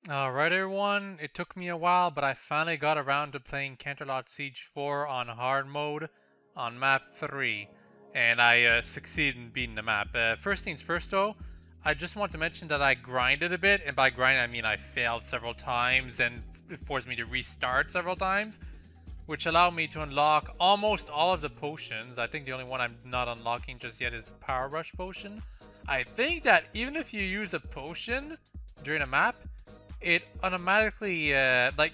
Alright everyone, it took me a while, but I finally got around to playing Canterlot Siege 4 on hard mode on map 3, and I succeeded in beating the map. First things first though, I just want to mention that I grinded a bit, and by grinding I mean I failed several times and it forced me to restart several times, which allowed me to unlock almost all of the potions. I think the only one I'm not unlocking just yet is the Power Rush potion. I think that even if you use a potion during a map, it automatically, like,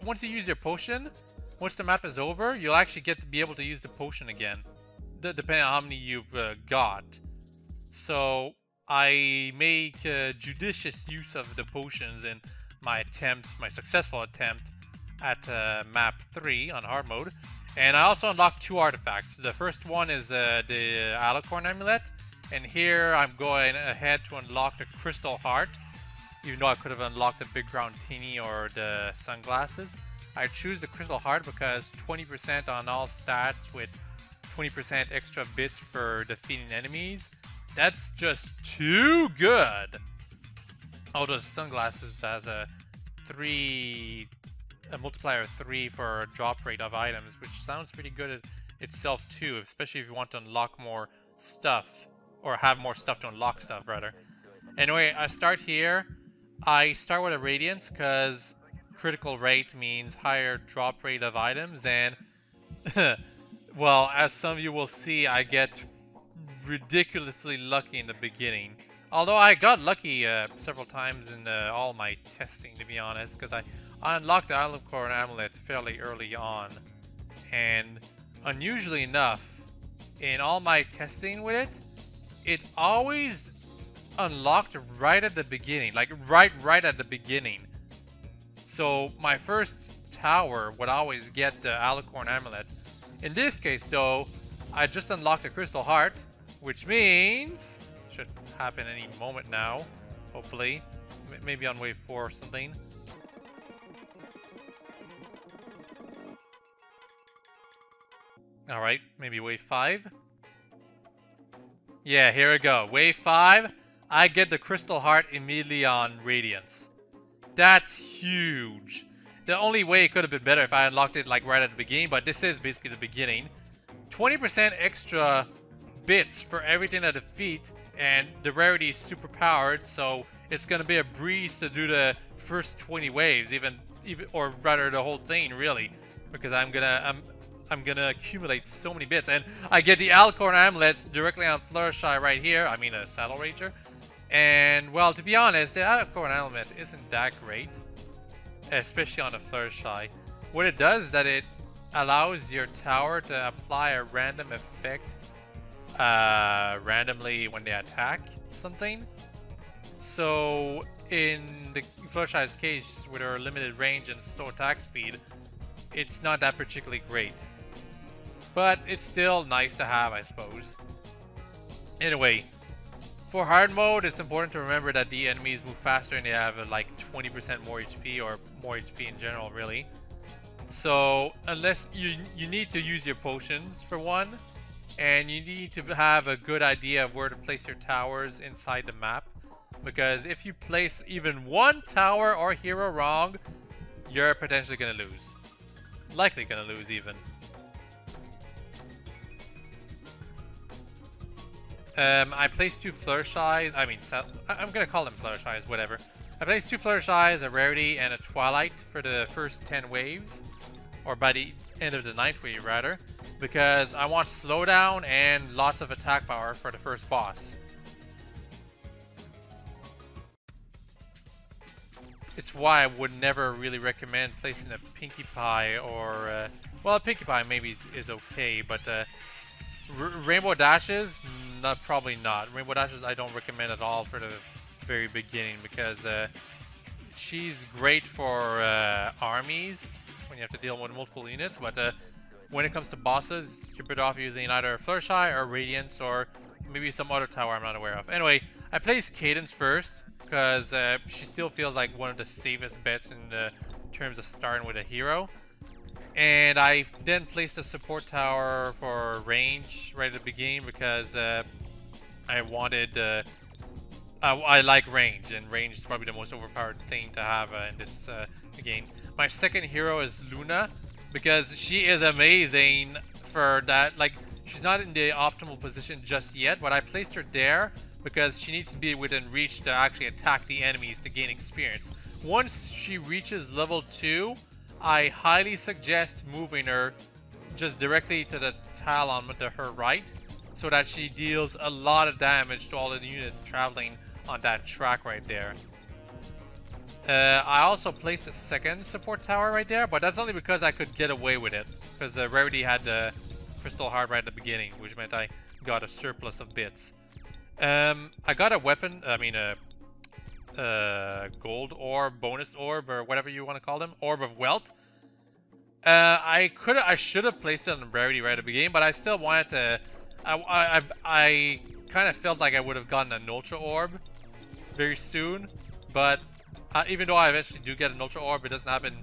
once you use your potion, once the map is over, you'll actually get to be able to use the potion again, depending on how many you've got. So I make judicious use of the potions in my successful attempt at map 3 on hard mode. And I also unlocked 2 artifacts. The first one is the Alicorn Amulet, and here I'm going ahead to unlock the Crystal Heart. Even though I could have unlocked the Big Round Teeny or the Sunglasses, I choose the Crystal Heart because 20% on all stats with 20% extra bits for defeating enemies. That's just too good! Although Sunglasses has a multiplier of 3 for drop rate of items, which sounds pretty good itself too, especially if you want to unlock more stuff, or have more stuff to unlock stuff, rather. Anyway, I start here. I start with a Radiance because critical rate means higher drop rate of items, and well, as some of you will see, I get ridiculously lucky in the beginning. Although I got lucky several times in all my testing, to be honest, because I unlocked the Alicorn Amulet fairly early on, and unusually enough, in all my testing with it, it always unlocked right at the beginning, like right at the beginning. So my first tower would always get the Alicorn Amulet. In this case though, I just unlocked a Crystal Heart, which means should happen any moment now, hopefully. Maybe on wave 4 or something. Alright, maybe wave 5. Yeah, here we go. Wave 5. I get the Crystal Heart immediately on Radiance. That's huge. The only way it could have been better if I unlocked it like right at the beginning, but this is basically the beginning. 20% extra bits for everything I defeat, and the rarity is super powered, so it's gonna be a breeze to do the first 20 waves, even or rather the whole thing really, because I'm gonna accumulate so many bits, and I get the Alicorn Amulets directly on Flourishai right here. I mean a Saddle Ranger. And, well, to be honest, the Alicorn Amulet isn't that great, especially on a Flourishai. What it does is that it allows your tower to apply a random effect randomly when they attack something. So, in the Flourishai's case, with her limited range and slow attack speed, it's not that particularly great. But it's still nice to have, I suppose. Anyway, for hard mode, it's important to remember that the enemies move faster and they have like 20% more HP, or more HP in general, really. So, unless you need to use your potions for one, and you need to have a good idea of where to place your towers inside the map, because if you place even one tower or hero wrong, you're potentially gonna lose. Likely gonna lose even. I placed 2 Flourishais. I mean, I'm gonna call them Flourishais, whatever. I placed 2 Flourishais, a Rarity, and a Twilight for the first 10 waves, or by the end of the 9th wave, rather, because I want slowdown and lots of attack power for the first boss. It's why I would never really recommend placing a Pinkie Pie or, well, a Pinkie Pie maybe is okay, but Rainbow Dashes, probably not. Rainbow Dashes I don't recommend at all for the very beginning, because she's great for armies when you have to deal with multiple units, but when it comes to bosses, you're better off using either Flourishai or Radiance, or maybe some other tower I'm not aware of. Anyway, I placed Cadence first because she still feels like one of the safest bets in terms of starting with a hero. And I then placed a support tower for range right at the beginning because I wanted I like range, and range is probably the most overpowered thing to have in this game. My second hero is Luna, because she is amazing for that. Like, she's not in the optimal position just yet, but I placed her there because she needs to be within reach to actually attack the enemies to gain experience. Once she reaches level 2, I highly suggest moving her just directly to the tile on to her right, so that she deals a lot of damage to all of the units traveling on that track right there. I also placed a second support tower right there, but that's only because I could get away with it, because Rarity had the crystal heart right at the beginning, which meant I got a surplus of bits. I got a weapon, I mean a gold orb, bonus orb, or whatever you want to call them, orb of wealth. I should have placed it on Rarity right at the beginning, but I still wanted to. I kind of felt like I would have gotten an ultra orb very soon, but even though I eventually do get an ultra orb, it doesn't happen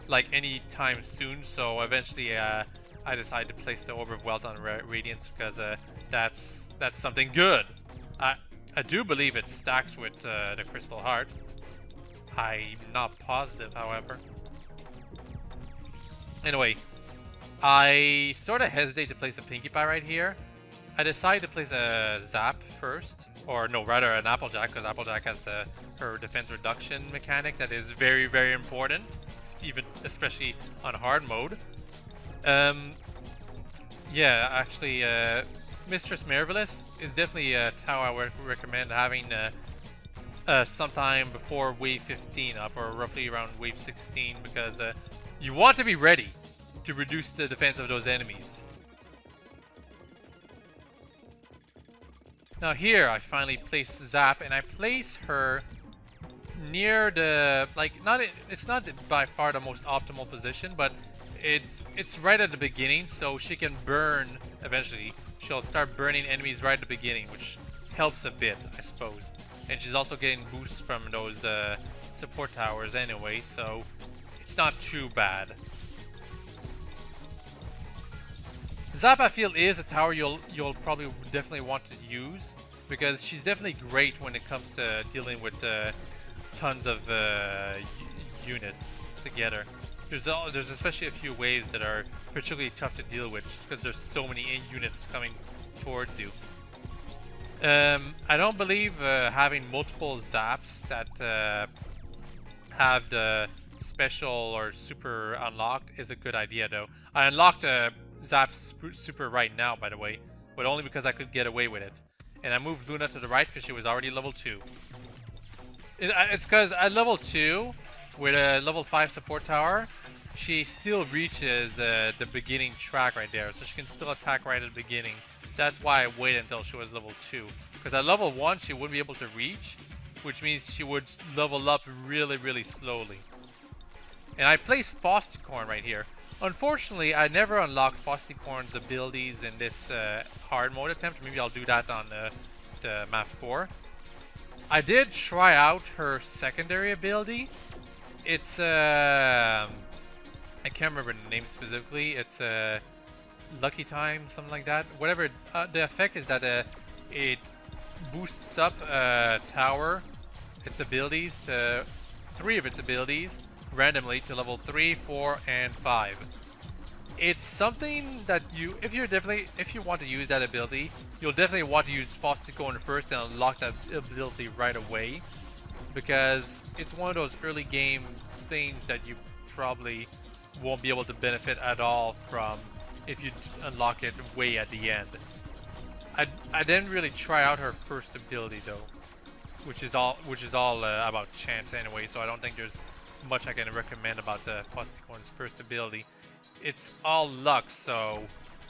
like any time soon. So eventually, I decided to place the orb of wealth on Radiance because that's something good. I do believe it stacks with the crystal heart. I'm not positive, however. Anyway, I sort of hesitate to place a Pinkie Pie right here. I decided to place a Zap first, or no, rather an Applejack, because Applejack has her defense reduction mechanic that is very, very important, especially on hard mode. Yeah, actually, Mistress Marvelous is definitely a tower I would recommend having sometime before wave 15 up, or roughly around wave 16, because you want to be ready to reduce the defense of those enemies. Now here, I finally place Zap, and I place her near the, like, it's not by far the most optimal position, but it's right at the beginning, so she can burn eventually. She'll start burning enemies right at the beginning, which helps a bit, I suppose. And she's also getting boosts from those support towers anyway, so it's not too bad. Zap, I feel, is a tower you'll probably definitely want to use, because she's definitely great when it comes to dealing with tons of units together. There's especially a few waves that are particularly tough to deal with, just because there's so many units coming towards you. I don't believe having multiple Zaps that have the special or super unlocked is a good idea, though. I unlocked Zap's super right now, by the way, but only because I could get away with it. And I moved Luna to the right because she was already level 2. It's because at level 2, with a level 5 support tower, she still reaches the beginning track right there, so she can still attack right at the beginning. That's why I waited until she was level 2. Because at level 1, she wouldn't be able to reach, which means she would level up really, really slowly. And I placed Fosticorn right here. Unfortunately, I never unlocked Fosticorn's abilities in this hard mode attempt. Maybe I'll do that on the map 4. I did try out her secondary ability. It's I can't remember the name specifically. It's Lucky Time, something like that. Whatever. The effect is that it boosts up tower, its abilities to 3 of its abilities randomly to level 3, 4, and 5. It's something that if you want to use that ability, you'll definitely want to use Fosticorn first and unlock that ability right away, because it's one of those early game things that you probably won't be able to benefit at all from if you unlock it way at the end. I didn't really try out her first ability though, which is all about chance anyway, so I don't think there's much I can recommend about the Fosticorn's first ability. It's all luck, so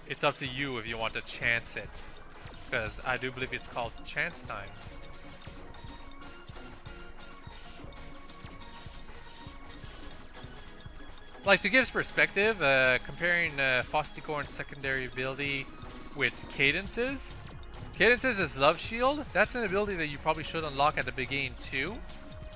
it's up to you if you want to chance it, because I do believe it's called Chance Time. Like, to give perspective, comparing Fosticorn's secondary ability with Cadence's. Cadence's is Love Shield. That's an ability that you probably should unlock at the beginning too.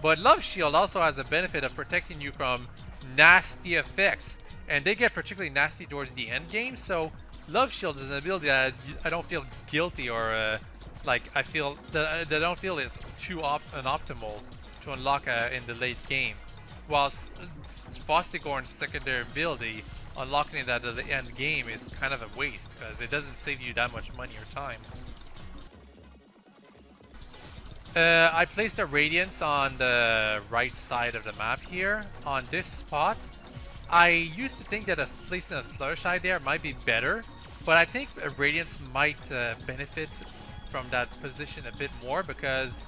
But Love Shield also has a benefit of protecting you from nasty effects, and they get particularly nasty towards the end game. So Love Shield is an ability that I don't feel guilty or like I feel that I don't feel it's too optimal to unlock in the late game. Whilst Fostigorn's secondary ability, unlocking it at the end game is kind of a waste because it doesn't save you that much money or time. I placed a Radiance on the right side of the map here, on this spot. I used to think that placing a Fluttershy there might be better, but I think a Radiance might benefit from that position a bit more because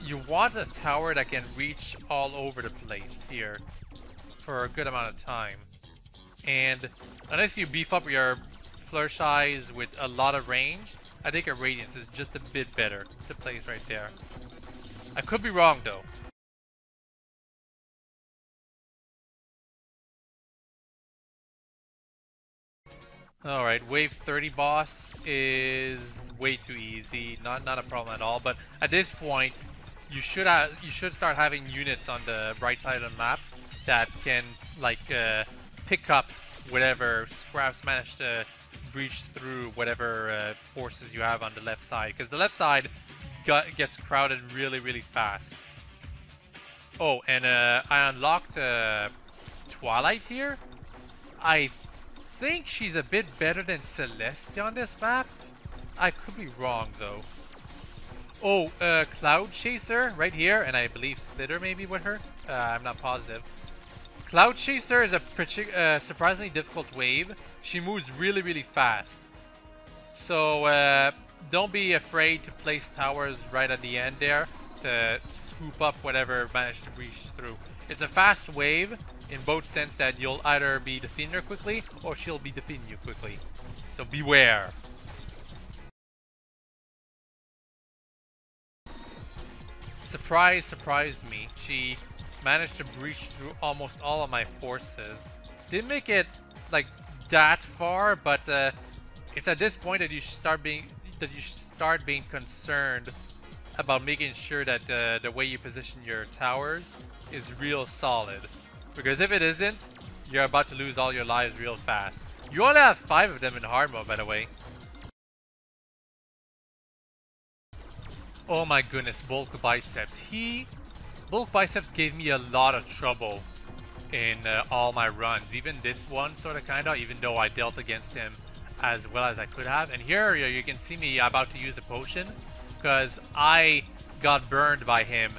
you want a tower that can reach all over the place here for a good amount of time. And unless you beef up your Fluttershys with a lot of range, I think a Radiance is just a bit better to place right there. I could be wrong though. Alright, wave 30 boss is way too easy, not a problem at all, but at this point you should start having units on the right side of the map that can like pick up whatever scraps manage to breach through whatever forces you have on the left side, because the left side gets crowded really fast. Oh, and I unlocked Twilight here. I think she's a bit better than Celestia on this map. I could be wrong though. Oh, Cloud Chaser right here, and I believe Flitter maybe with her. I'm not positive. Cloud Chaser is a surprisingly difficult wave. She moves really fast. So don't be afraid to place towers right at the end there to scoop up whatever managed to breach through. It's a fast wave in both sense that you'll either be defeating her quickly or she'll be defeating you quickly. So beware. Surprised me. She managed to breach through almost all of my forces. Didn't make it like that far, but it's at this point that you start being concerned about making sure that the way you position your towers is real solid. Because if it isn't, you're about to lose all your lives real fast. You only have 5 of them in hard mode, by the way. Oh my goodness, Bulk Biceps. Bulk Biceps gave me a lot of trouble in all my runs. Even this one, sort of, kind of, even though I dealt against him as well as I could have. And here you can see me about to use a potion because I got burned by him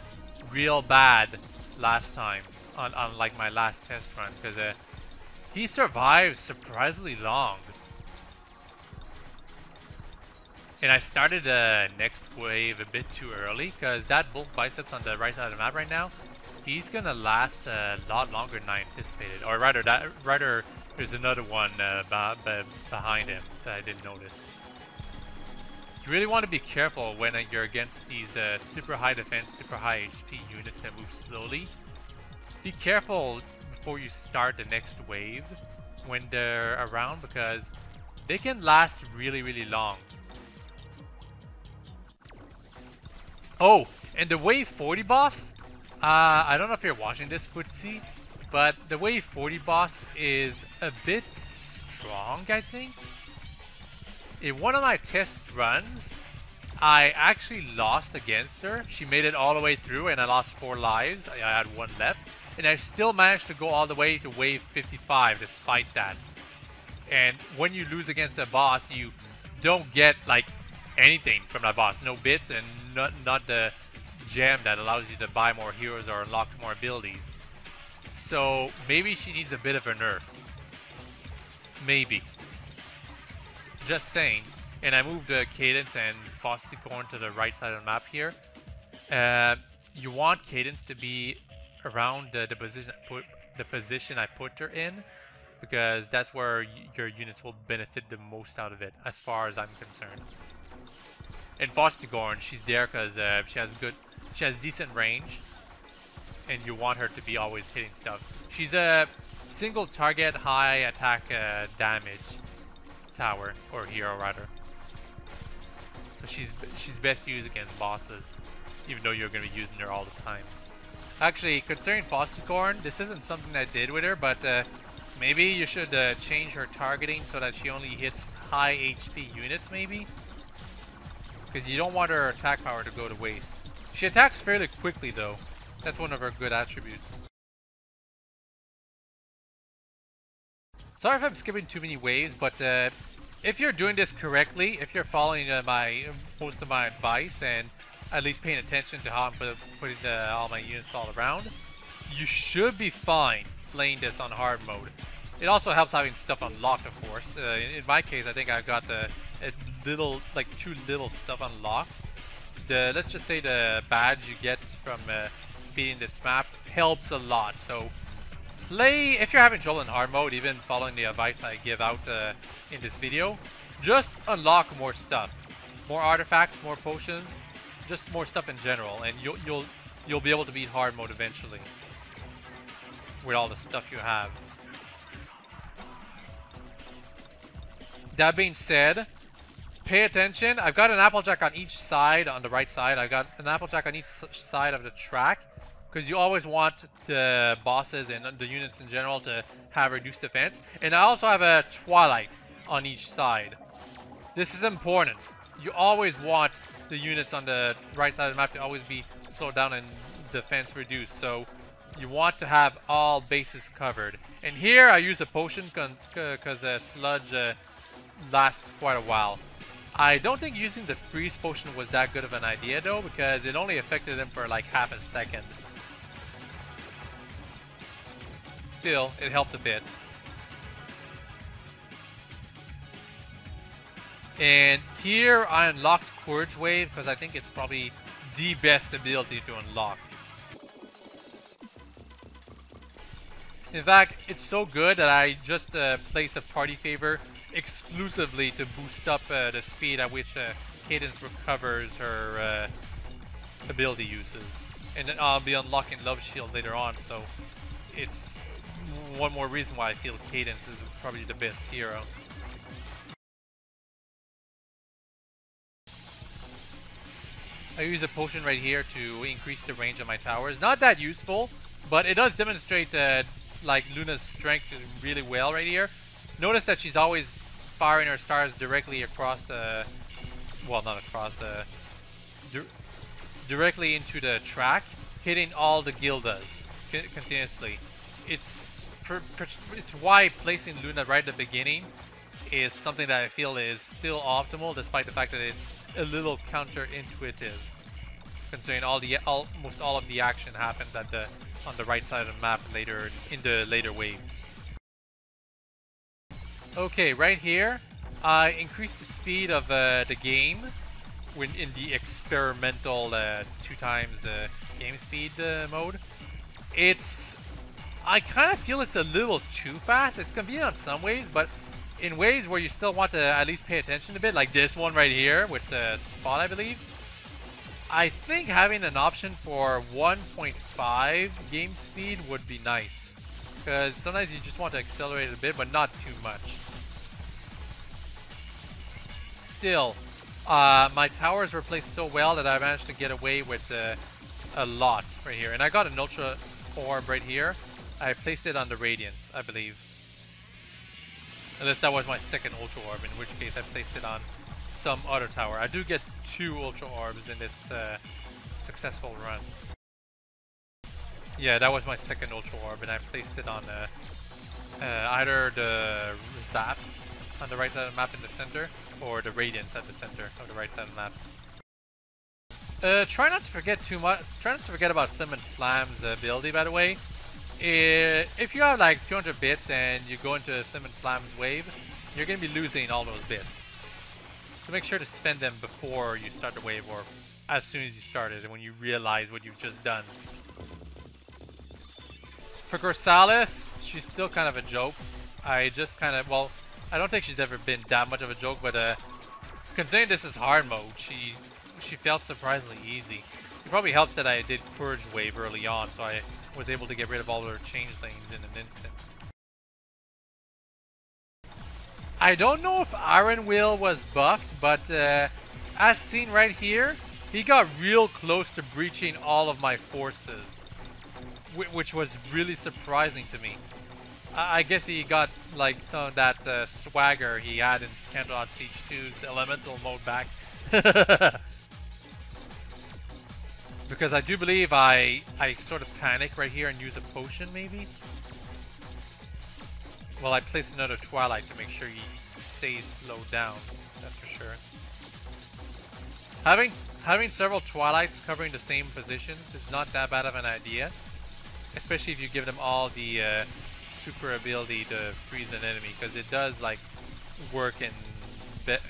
real bad last time on like my last test run because he survived surprisingly long. And I started the next wave a bit too early because that Bulk Biceps on the right side of the map right now, he's gonna last a lot longer than I anticipated. Or rather, there's another one behind him that I didn't notice. You really want to be careful when you're against these super high defense, super high HP units that move slowly. Be careful before you start the next wave when they're around because they can last really long. Oh, and the wave 40 boss, I don't know if you're watching this, Footsie, but the wave 40 boss is a bit strong, I think. In one of my test runs, I actually lost against her. She made it all the way through and I lost 4 lives. I had 1 left. And I still managed to go all the way to wave 55 despite that. And when you lose against a boss, you don't get like anything from that boss. No bits and not the gem that allows you to buy more heroes or unlock more abilities. So maybe she needs a bit of a nerf. Maybe. Just saying. And I moved Cadence and Fostigorn to the right side of the map here. You want Cadence to be around the position I put her in, because that's where your units will benefit the most out of it, as far as I'm concerned. And Fostigorn, she's there because she has decent range, and you want her to be always hitting stuff. She's a single target high attack damage tower, or hero rather. So she's best used against bosses, even though you're going to be using her all the time. Actually, concerning Fostigorn, this isn't something I did with her, but maybe you should change her targeting so that she only hits high HP units, maybe? because you don't want her attack power to go to waste. She attacks fairly quickly though. That's one of her good attributes. Sorry if I'm skipping too many waves, but if you're doing this correctly, if you're following most of my advice and at least paying attention to how I'm putting all my units all around, you should be fine playing this on hard mode. It also helps having stuff unlocked, of course. In my case, I think I've got too little stuff unlocked. Let's just say the badge you get from beating this map helps a lot. So if you're having trouble in hard mode, even following the advice I give out in this video, just unlock more stuff, more artifacts, more potions, just more stuff in general, and you'll be able to beat hard mode eventually with all the stuff you have. That being said, pay attention. I've got an Applejack on each side, on the right side. I've got an Applejack on each side of the track, because you always want the bosses and the units in general to have reduced defense. And I also have a Twilight on each side. This is important. You always want the units on the right side of the map to always be slowed down and defense reduced. So you want to have all bases covered. And here I use a potion because sludge lasts quite a while. I don't think using the freeze potion was that good of an idea though, because it only affected them for like half a second. Still, it helped a bit. And here I unlocked Courage Wave because I think it's probably the best ability to unlock. In fact, it's so good that I just placed a party favor exclusively to boost up the speed at which Cadence recovers her ability uses. And then I'll be unlocking Love Shield later on, so it's one more reason why I feel Cadence is probably the best hero. I use a potion right here to increase the range of my towers. Not that useful, but it does demonstrate like Luna's strength really well right here. Notice that she's always firing her stars directly across the, well, not across, directly into the track, hitting all the Gildas continuously. It's why placing Luna right at the beginning is something that I feel is still optimal, despite the fact that it's a little counterintuitive, considering almost all of the action happens on the right side of the map later in the later waves. Okay, right here, I increased the speed of the game in the experimental 2x game speed mode. I kind of feel it's a little too fast. It's convenient in some ways, but in ways where you still want to at least pay attention a bit, like this one right here with the spot, I believe. I think having an option for 1.5 game speed would be nice, because sometimes you just want to accelerate it a bit, but not too much. Still, my towers were placed so well that I managed to get away with a lot right here. And I got an Ultra Orb right here. I placed it on the Radiance, I believe. Unless that was my second Ultra Orb, in which case I placed it on some other tower. I do get 2 Ultra Orbs in this successful run. Yeah, that was my second Ultra Orb, and I placed it on either the Zap on the right side of the map in the center, or the Radiance at the center of the right side of the map. Try not to forget too much. Try not to forget about Flim and Flam's ability, by the way. If you have like 200 bits and you go into Flim and Flam's wave, you're going to be losing all those bits. So make sure to spend them before you start the wave, or as soon as you start it, and when you realize what you've just done. For Gorsalis, she's still kind of a joke. I don't think she's ever been that much of a joke, but considering this is hard mode, she felt surprisingly easy. It probably helps that I did Courage Wave early on, so I was able to get rid of all her changelings in an instant. I don't know if Iron Will was buffed, but as seen right here, he got real close to breaching all of my forces, which was really surprising to me. I guess he got like some of that swagger he had in Canterlot Siege 2's elemental mode back Because I do believe I sort of panic right here and use a potion maybe. Well, I place another Twilight to make sure he stays slowed down. That's for sure. Having several Twilights covering the same positions is not that bad of an idea. Especially if you give them all the super ability to freeze an enemy. Because it does like work and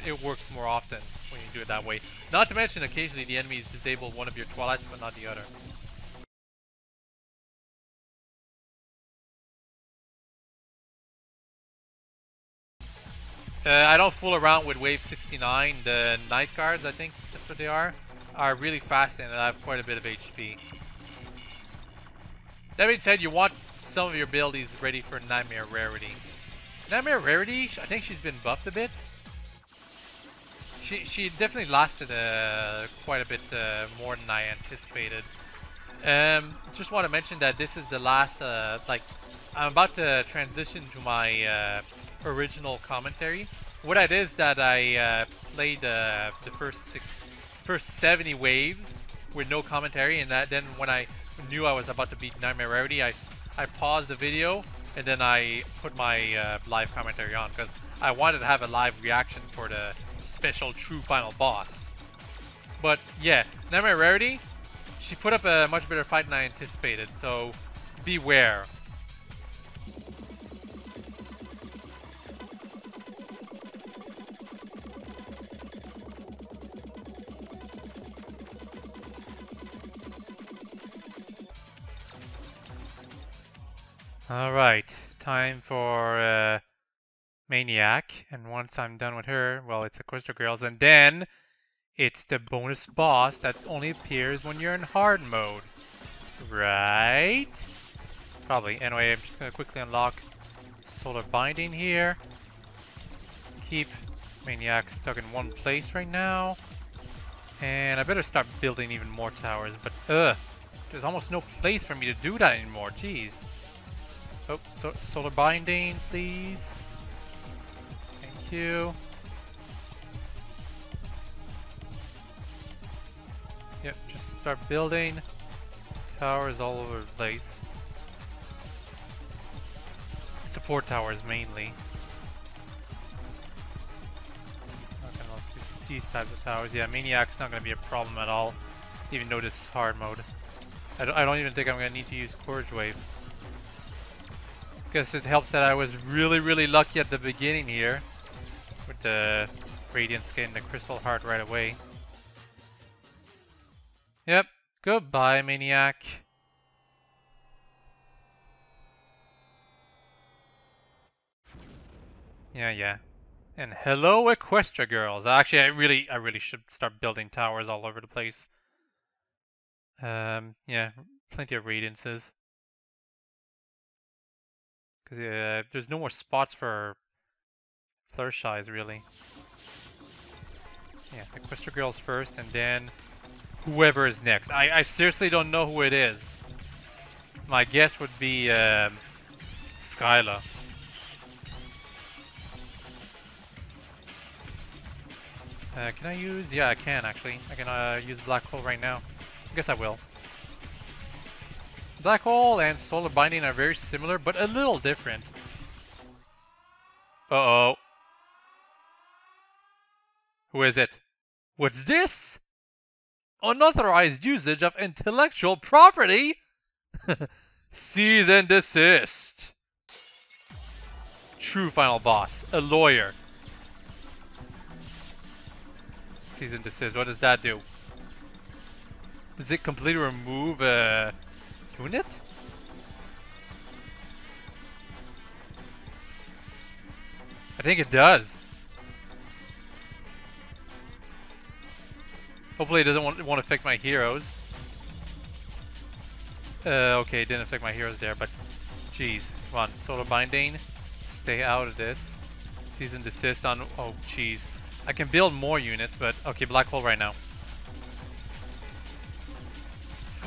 it works more often when you do it that way. Not to mention occasionally the enemies disable one of your Twilights but not the other. I don't fool around with wave 69. The Night Guards, I think that's what they are really fast and have quite a bit of HP. That being said, you want some of your abilities ready for Nightmare Rarity. Nightmare Rarity, I think she's been buffed a bit. She definitely lasted quite a bit more than I anticipated. Just want to mention that this is the last, like, I'm about to transition to my original commentary. What I did is that I played the first 70 waves with no commentary, and then when I knew I was about to beat Nightmare Rarity, I paused the video and then I put my live commentary on because I wanted to have a live reaction for the special true final boss. But yeah, Nightmare Rarity, she put up a much better fight than I anticipated, so beware. Alright, time for Maniac, and once I'm done with her, well, it's Sequester Girls, and then it's the bonus boss that only appears when you're in hard mode. Right? Probably. Anyway, I'm just gonna quickly unlock Solar Binding here. Keep Maniac stuck in one place right now. And I better start building even more towers, but there's almost no place for me to do that anymore, jeez. Oh, Solar Binding, please. Thank you. Yep, just start building towers all over the place. Support towers mainly. Not gonna also use these types of towers. Yeah, Maniac's not gonna be a problem at all, even though this is hard mode. I don't even think I'm gonna need to use Courage Wave. Guess it helps that I was really lucky at the beginning here with the Radiance getting the Crystal Heart right away. Yep, goodbye, Maniac. Yeah. And hello, Equestria Girls. Actually, I really should start building towers all over the place. Yeah, plenty of Radiances. Because there's no more spots for Fluttershy's, really. Yeah, Equestria Girls first, and then whoever is next. I seriously don't know who it is. My guess would be Skyla. Can I use? Yeah, I can actually. I can use Black Hole right now. I guess I will. Black Hole and Solar Binding are very similar, but a little different. Uh-oh. Who is it? What's this? Unauthorized usage of intellectual property? Cease and desist. True final boss. A lawyer. Cease and desist. What does that do? Does it completely remove a unit? I think it does. Hopefully it doesn't want to affect my heroes. Okay, it didn't affect my heroes there, but jeez. Come on, Solar Binding. Stay out of this. Cease and desist on... Oh, jeez. I can build more units, but... Okay, Black Hole right now.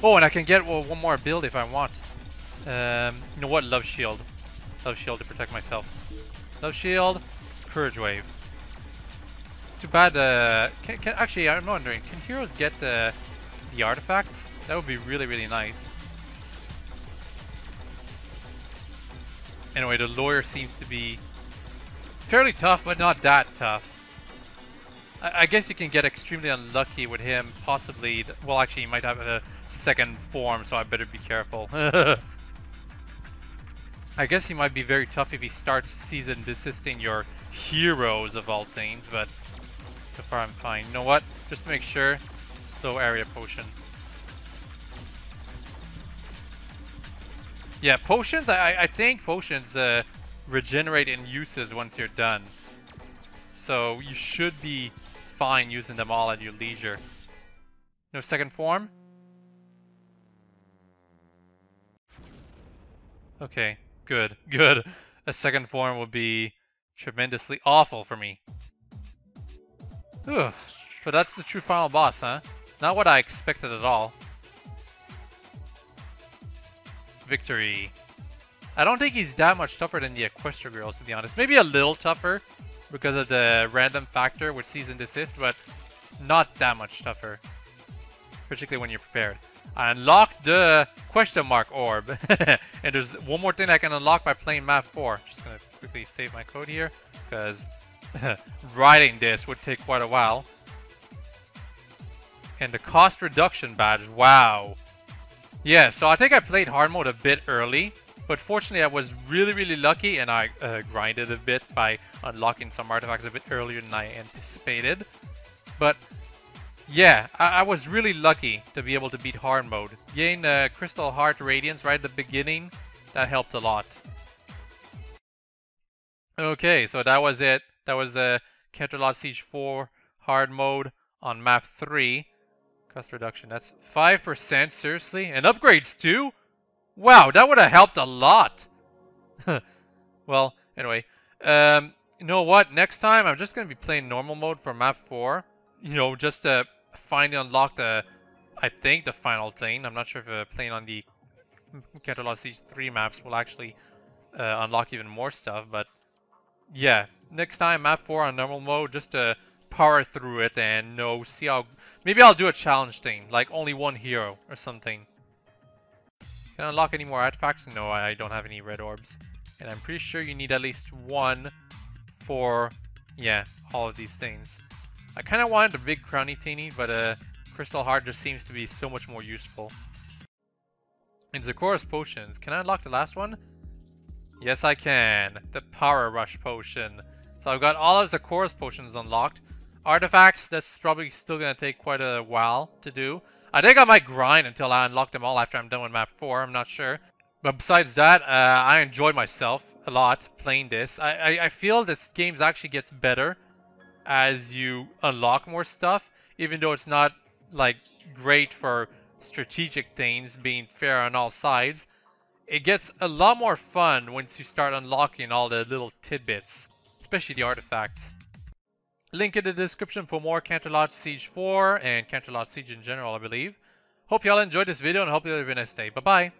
Oh, and I can get one more build if I want. You know what? Love Shield. Love Shield to protect myself. Love Shield. Courage Wave. Let's too bad. Actually, I'm wondering, can heroes get the artifacts? That would be really, really nice. Anyway, the lawyer seems to be fairly tough, but not that tough. I guess you can get extremely unlucky with him, possibly. Well, actually, he might have a second form, so I better be careful. I guess he might be very tough if he starts season desisting your heroes of all things, but so far I'm fine. You know what? Just to make sure, slow area potion. Yeah, potions, I think potions regenerate in uses once you're done. So you should be fine using them all at your leisure. No second form? Okay, good, good. A second form would be tremendously awful for me. Ugh. So that's the true final boss, huh? Not what I expected at all. Victory. I don't think he's that much tougher than the Equestria girls, to be honest. Maybe a little tougher because of the random factor with Cease and Desist, but not that much tougher. Particularly when you're prepared. I unlocked the question mark orb. And there's one more thing I can unlock by playing map 4. Just gonna quickly save my code here, because writing this would take quite a while. And the cost reduction badge, wow. Yeah, so I think I played hard mode a bit early, but fortunately I was really, really lucky and I grinded a bit by unlocking some artifacts a bit earlier than I anticipated. But yeah, I was really lucky to be able to beat hard mode. Gain Crystal Heart Radiance right at the beginning, that helped a lot. Okay, so that was it. That was Canterlot Siege 4 hard mode on map 3. Cost reduction, that's 5%, seriously? And upgrades too? Wow, that would have helped a lot. Well, anyway. You know what? Next time, I'm just going to be playing normal mode for map 4. You know, just to finally unlock the, I think, the final thing. I'm not sure if playing on the Canterlot Siege 3 maps will actually unlock even more stuff. But yeah, next time, map 4 on normal mode, just to power through it and see how... Maybe I'll do a challenge thing, like only one hero or something. Can I unlock any more artifacts? No, I don't have any red orbs. And I'm pretty sure you need at least one for, yeah, all of these things. I kind of wanted a big crowny thingy, but Crystal Heart just seems to be so much more useful. And ZECORA'S potions. Can I unlock the last one? Yes, I can. The Power Rush potion. So I've got all of ZECORA'S potions unlocked. Artifacts, that's probably still going to take quite a while to do. I think I might grind until I unlock them all after I'm done with map 4. I'm not sure. But besides that, I enjoyed myself a lot playing this. I feel this game actually gets better as you unlock more stuff. Even though it's not like great for strategic things, being fair on all sides. It gets a lot more fun once you start unlocking all the little tidbits. Especially the artifacts. Link in the description for more Canterlot Siege 4 and Canterlot Siege in general, I believe. Hope y'all enjoyed this video and hope you have a nice day. Bye-bye.